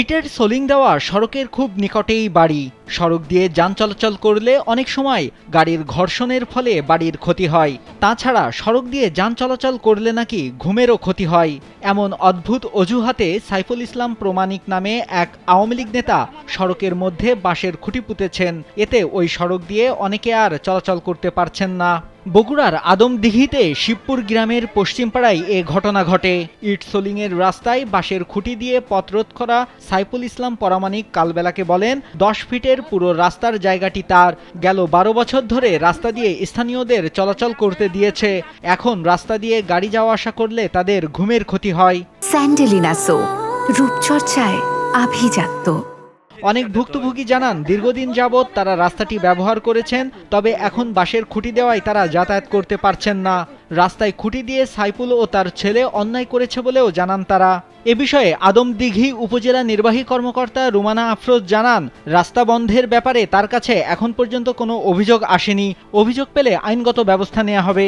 ইটের সোলিং দেওয়া সড়কের খুব নিকটেই বাড়ি। সড়ক দিয়ে যান চলাচল করলে অনেক সময় গাড়ির ঘর্ষণের ফলে বাড়ির ক্ষতি হয়। তাছাড়া সড়ক দিয়ে যান চলাচল করলে নাকি ঘুমেরও ক্ষতি হয়। এমন অদ্ভুত অজুহাতে সাইফুল ইসলাম প্রমাণিক নামে এক আওয়ামী লীগ নেতা সড়কের মধ্যে বাঁশের খুঁটি পুঁতেছেন। এতে ওই সড়ক দিয়ে অনেকে আর চলাচল করতে পারছেন না। বগুড়ার আদমদিঘিতে শিবপুর গ্রামের পশ্চিমপাড়ায় এ ঘটনা ঘটে। ইট সোলিংয়ের রাস্তায় বাঁশের খুঁটি দিয়ে পথরোধ করা সাইফুল ইসলাম পরামানিক কালবেলাকে বলেন, 10 ফিটের পুরো রাস্তার জায়গাটি তার। গেল 12 বছর ধরে রাস্তা দিয়ে স্থানীয়দের চলাচল করতে দিয়েছে। এখন রাস্তা দিয়ে গাড়ি যাওয়া আসা করলে তাদের ঘুমের ক্ষতি হয়। স্যান্ডেলিনা সো, রূপচর্চায় আভিজাত্য। অনেক ভুক্তভোগী জানান, দীর্ঘদিন যাবৎ তারা রাস্তাটি ব্যবহার করেছেন, তবে এখন বাঁশের খুঁটি দেওয়ায় তারা যাতায়াত করতে পারছেন না। রাস্তায় খুঁটি দিয়ে সাইফুল ও তার ছেলে অন্যায় করেছে বলেও জানান তারা। এ বিষয়ে আদমদিঘি উপজেলা নির্বাহী কর্মকর্তা রুমানা আফরোজ জানান, রাস্তা বন্ধের ব্যাপারে তার কাছে এখন পর্যন্ত কোনো অভিযোগ আসেনি। অভিযোগ পেলে আইনগত ব্যবস্থা নেওয়া হবে।